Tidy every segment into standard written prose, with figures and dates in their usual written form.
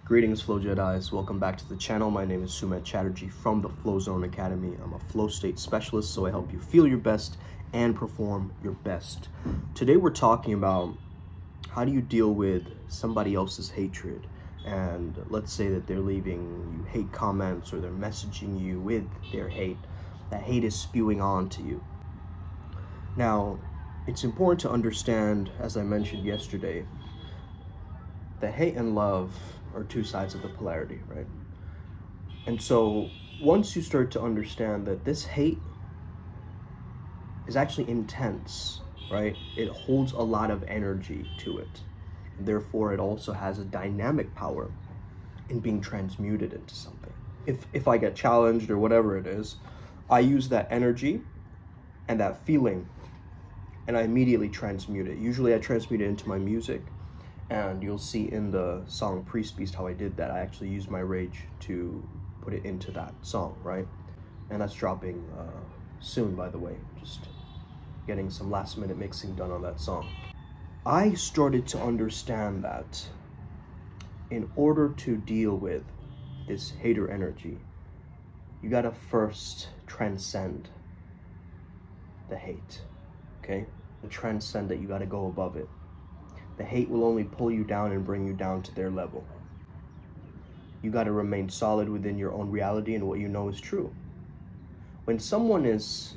Greetings, Flow Jedis. Welcome back to the channel. My name is Sumet Chatterjee from the Flow Zone Academy. I'm a flow state specialist, so I help you feel your best and perform your best. Today we're talking about how do you deal with somebody else's hatred. And let's say that they're leaving you hate comments or they're messaging you with their hate. That hate is spewing on to you. Now, it's important to understand, as I mentioned yesterday, that hate and love are two sides of the polarity, right? And so once you start to understand that this hate is actually intense, right? It holds a lot of energy to it. And therefore, it also has a dynamic power in being transmuted into something. If I get challenged or whatever it is, I use that energy and that feeling and I immediately transmute it. Usually I transmute it into my music. And you'll see in the song Priest Beast how I did that. I actually used my rage to put it into that song, right? And that's dropping soon, by the way. Just getting some last minute mixing done on that song. I started to understand that in order to deal with this hater energy, you gotta first transcend the hate, okay? To transcend it, you gotta go above it. The hate will only pull you down and bring you down to their level. You got to remain solid within your own reality and what you know is true. When someone is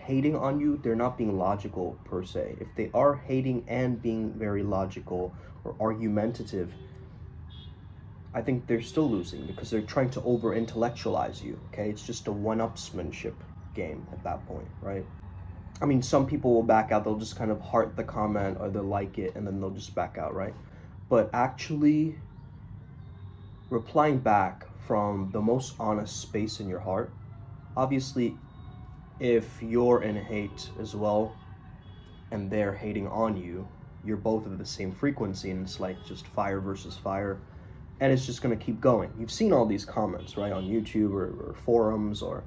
hating on you, they're not being logical per se. If they are hating and being very logical or argumentative, I think they're still losing because they're trying to over-intellectualize you, okay? It's just a one-upsmanship game at that point, right? I mean, some people will back out. They'll just kind of heart the comment or they'll like it and then they'll just back out, right? But actually replying back from the most honest space in your heart, obviously, if you're in hate as well and they're hating on you, you're both of the same frequency and it's like just fire versus fire and it's just going to keep going. You've seen all these comments, right? On YouTube or forums or,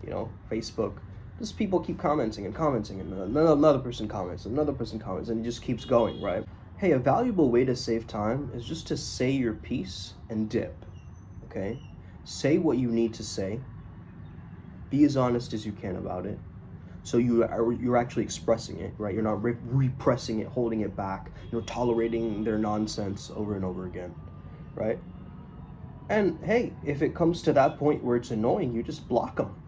you know, Facebook. Just people keep commenting and commenting and another person comments, and it just keeps going, right? Hey, a valuable way to save time is just to say your piece and dip, okay? Say what you need to say. Be as honest as you can about it. So you're actually expressing it, right? You're not repressing it, holding it back, you know, tolerating their nonsense over and over again, right? And hey, if it comes to that point where it's annoying, you just block them.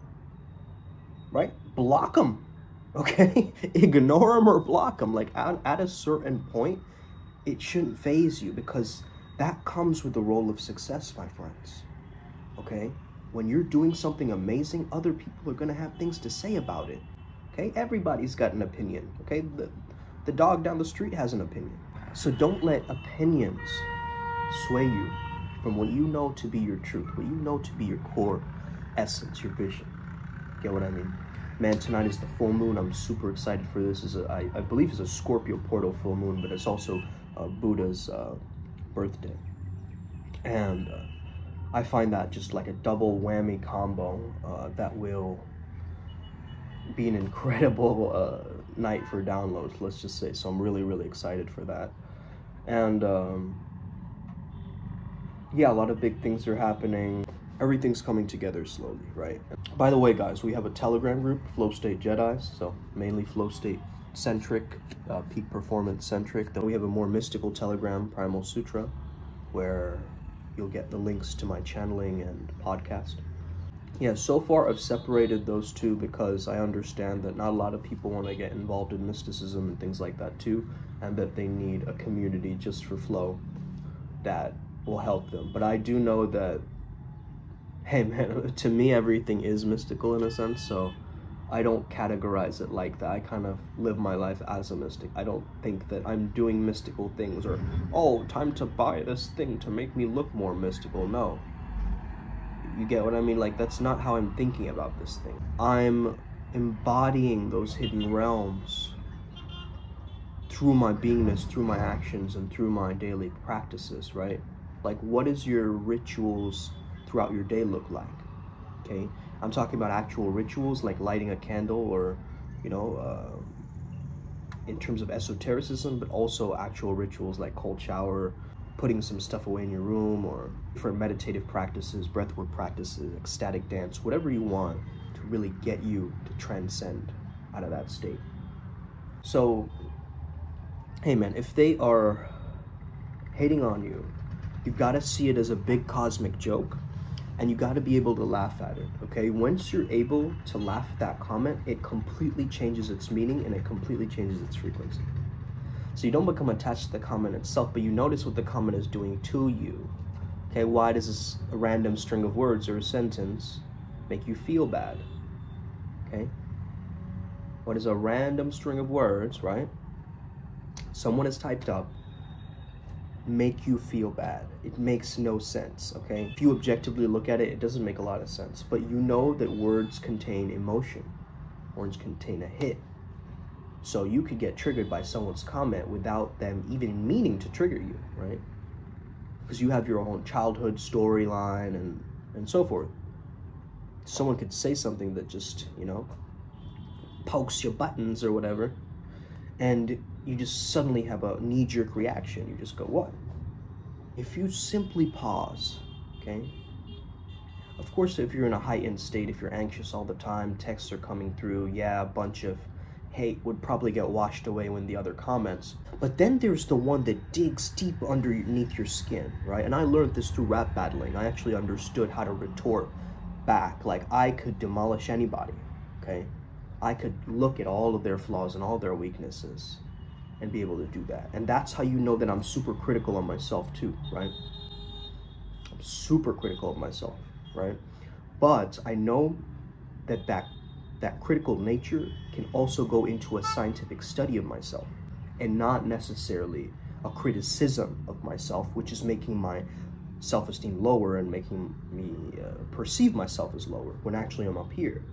Right? Block them, okay? Ignore them or block them. Like at a certain point, it shouldn't faze you because that comes with the role of success, my friends, okay? When you're doing something amazing, other people are going to have things to say about it, okay? Everybody's got an opinion, okay? The dog down the street has an opinion. So don't let opinions sway you from what you know to be your truth, what you know to be your core essence, your vision. Get what I mean? Man, tonight is the full moon. I'm super excited for this. I believe it's a Scorpio portal full moon, but it's also Buddha's birthday. And I find that just like a double whammy combo that will be an incredible night for downloads, let's just say. So I'm really, really excited for that. And yeah, a lot of big things are happening. Everything's coming together slowly, right? By the way, guys, we have a Telegram group, Flow State Jedis, so mainly Flow State centric, peak performance centric. Then we have a more mystical Telegram, Primal Sutra, where you'll get the links to my channeling and podcast. Yeah, so far I've separated those two because I understand that not a lot of people want to get involved in mysticism and things like that too, and that they need a community just for flow that will help them. But I do know that, hey man, to me everything is mystical in a sense, so I don't categorize it like that. I kind of live my life as a mystic. I don't think that I'm doing mystical things or, oh, time to buy this thing to make me look more mystical. No. You get what I mean? Like, that's not how I'm thinking about this thing. I'm embodying those hidden realms through my beingness, through my actions, and through my daily practices, right? Like, what is your rituals throughout your day look like? Okay, I'm talking about actual rituals like lighting a candle or, you know, in terms of esotericism, but also actual rituals like cold shower, putting some stuff away in your room, or for meditative practices, breathwork practices, ecstatic dance, whatever you want to really get you to transcend out of that state. So, hey man, if they are hating on you, you've got to see it as a big cosmic joke, and you got to be able to laugh at it, okay? Once you're able to laugh at that comment, it completely changes its meaning and it completely changes its frequency. So you don't become attached to the comment itself, but you notice what the comment is doing to you. Okay, why does this a random string of words or a sentence make you feel bad? Okay? What is a random string of words, right? Someone has typed up, make you feel bad. It makes no sense, okay? If you objectively look at it, it doesn't make a lot of sense. But you know that words contain emotion. Words contain a hit. So you could get triggered by someone's comment without them even meaning to trigger you, right? Because you have your own childhood storyline and so forth. Someone could say something that just, you know, pokes your buttons or whatever, and you just suddenly have a knee-jerk reaction. You just go, what? If you simply pause, okay? Of course, if you're in a heightened state, if you're anxious all the time, texts are coming through, yeah, a bunch of hate would probably get washed away when the other comments. But then there's the one that digs deep underneath your skin, right? And I learned this through rap battling. I actually understood how to retort back. Like, I could demolish anybody, okay? I could look at all of their flaws and all their weaknesses and be able to do that. And that's how you know that I'm super critical of myself too, right? I'm super critical of myself, right? But I know that that critical nature can also go into a scientific study of myself, and not necessarily a criticism of myself, which is making my self-esteem lower and making me perceive myself as lower when actually I'm up here.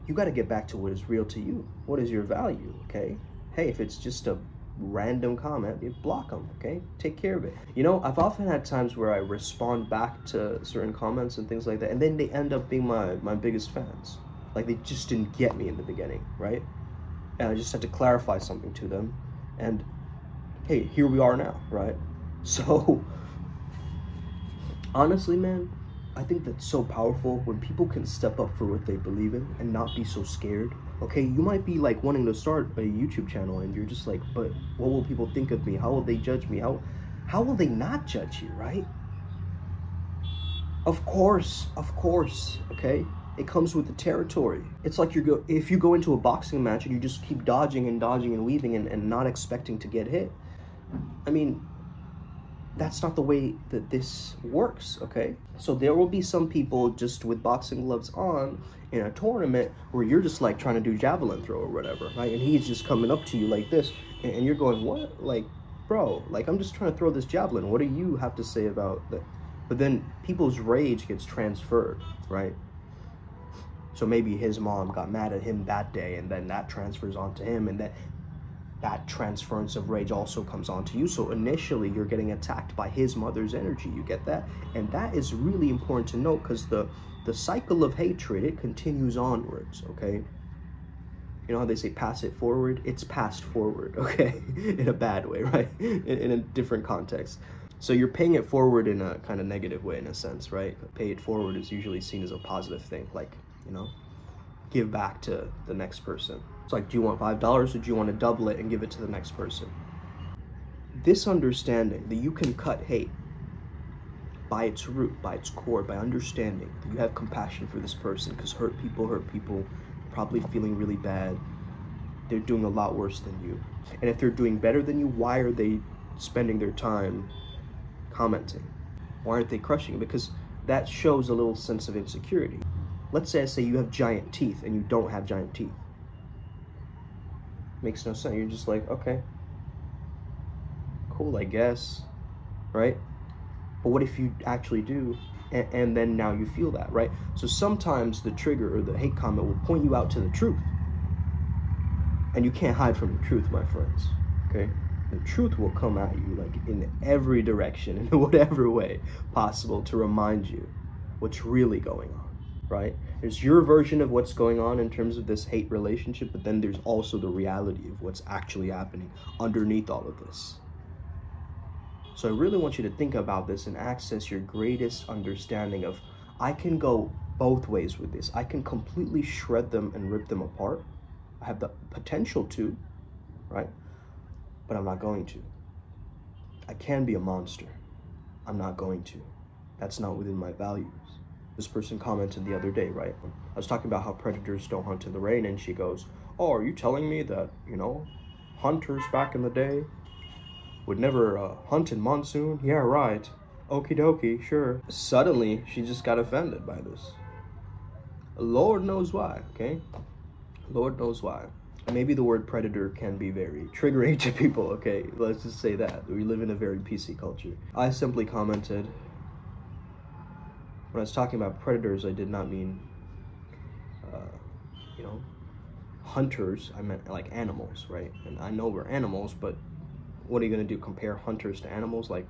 You got to get back to what is real to you. What is your value, okay? Hey, if it's just a random comment, you block them, okay? Take care of it. You know, I've often had times where I respond back to certain comments and things like that, and then they end up being my biggest fans. Like, they just didn't get me in the beginning, right? And I just had to clarify something to them, and hey, here we are now, right? So, honestly, man, I think that's so powerful when people can step up for what they believe in and not be so scared. Okay, you might be like wanting to start a YouTube channel and you're just like, but what will people think of me? How will they judge me? How will they not judge you, right? Of course, okay? It comes with the territory. It's like if you go into a boxing match and you just keep dodging and weaving and not expecting to get hit. I mean, that's not the way that this works, okay? So there will be some people just with boxing gloves on in a tournament where you're just like trying to do javelin throw or whatever, right? And he's just coming up to you like this, and you're going, what? Like, bro, like, I'm just trying to throw this javelin. What do you have to say about that? But then people's rage gets transferred, right? So maybe his mom got mad at him that day, and then that transfers onto him, and that transference of rage also comes onto you. So initially you're getting attacked by his mother's energy. You get that? And that is really important to note, because the cycle of hatred, it continues onwards, okay? You know how they say pass it forward? It's passed forward, okay? In a bad way, right? In a different context. So you're paying it forward in a kind of negative way, in a sense, right? Pay it forward is usually seen as a positive thing, like, you know, give back to the next person. It's like, do you want $5 or do you want to double it and give it to the next person? This understanding that you can cut hate by its root, by its core, by understanding that you have compassion for this person, because hurt people, probably feeling really bad. They're doing a lot worse than you. And if they're doing better than you, why are they spending their time commenting? Why aren't they crushing it? Because that shows a little sense of insecurity. Let's say I say you have giant teeth and you don't have giant teeth. Makes no sense. You're just like, okay, cool, I guess, right? But what if you actually do, and then now you feel that, right? So sometimes the trigger or the hate comment will point you out to the truth, and you can't hide from the truth, my friends, okay? The truth will come at you like in every direction, in whatever way possible, to remind you what's really going on. Right? There's your version of what's going on in terms of this hate relationship, but then there's also the reality of what's actually happening underneath all of this. So I really want you to think about this and access your greatest understanding of, I can go both ways with this. I can completely shred them and rip them apart. I have the potential to, right? But I'm not going to. I can be a monster. I'm not going to. That's not within my values. This person commented the other day, right? I was talking about how predators don't hunt in the rain, and she goes, oh, are you telling me that, you know, hunters back in the day would never hunt in monsoon? Yeah, right. Okie dokie, sure. Suddenly, she just got offended by this. Lord knows why, okay? Lord knows why. Maybe the word predator can be very triggering to people, okay? Let's just say that. We live in a very PC culture. I simply commented, when I was talking about predators, I did not mean, you know, hunters. I meant like animals, right? And I know we're animals, but what are you gonna do, compare hunters to animals? Like,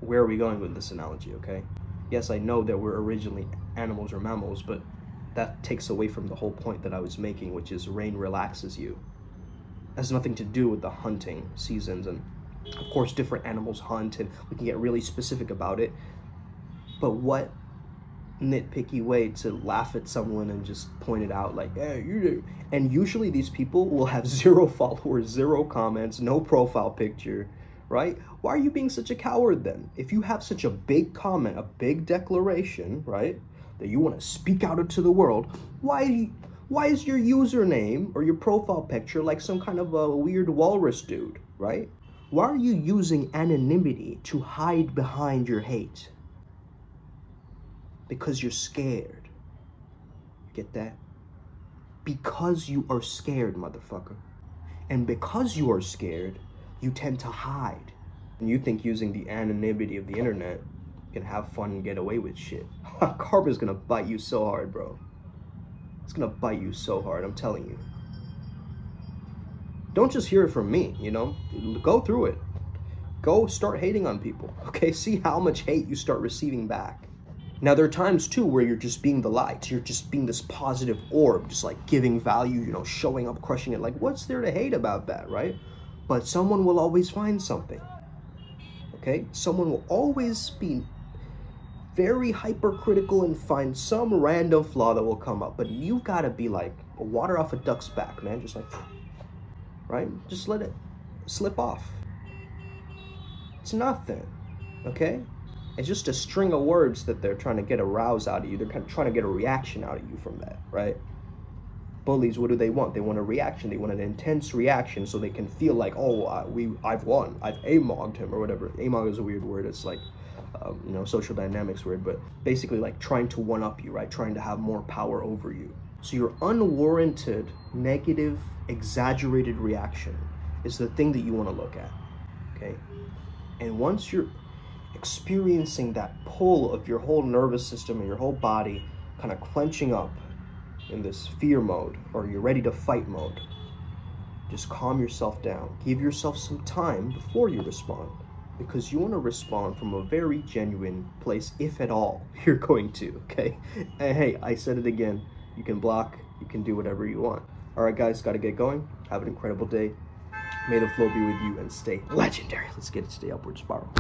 where are we going with this analogy, okay? Yes, I know that we're originally animals or mammals, but that takes away from the whole point that I was making, which is rain relaxes you. It has nothing to do with the hunting seasons, and of course different animals hunt and we can get really specific about it, but what nitpicky way to laugh at someone and just point it out like, hey, you. And usually these people will have 0 followers, 0 comments, no profile picture, right? Why are you being such a coward then? If you have such a big comment, a big declaration, right, that you want to speak out into the world, why is your username or your profile picture like some kind of a weird walrus dude, right? Why are you using anonymity to hide behind your hate? Because you're scared. Get that? Because you are scared, motherfucker. And because you are scared, you tend to hide. And you think using the anonymity of the internet can have fun and get away with shit. Karma's gonna bite you so hard, bro. It's gonna bite you so hard, I'm telling you. Don't just hear it from me, you know? Go through it. Go start hating on people, okay? See how much hate you start receiving back. Now, there are times, too, where you're just being the light. You're just being this positive orb, just, like, giving value, you know, showing up, crushing it. Like, what's there to hate about that, right? But someone will always find something, okay? Someone will always be very hypercritical and find some random flaw that will come up. But you've got to be like water off a duck's back, man. Just like, right? Just let it slip off. It's nothing, okay? It's just a string of words that they're trying to get a rouse out of you. They're kind of trying to get a reaction out of you from that, right? Bullies, what do they want? They want a reaction. They want an intense reaction so they can feel like, oh, I've won. I've amogged him or whatever. Amog is a weird word. It's like, you know, social dynamics word, but basically like trying to one-up you, right? Trying to have more power over you. So your unwarranted, negative, exaggerated reaction is the thing that you want to look at, okay? And once you're experiencing that pull of your whole nervous system and your whole body kind of clenching up in this fear mode, or you're ready to fight mode, just calm yourself down. Give yourself some time before you respond, because you want to respond from a very genuine place, if at all you're going to, okay? And hey, I said it again, you can block, you can do whatever you want. All right, guys, got to get going. Have an incredible day. May the flow be with you and stay legendary. Let's get it to the upward spiral.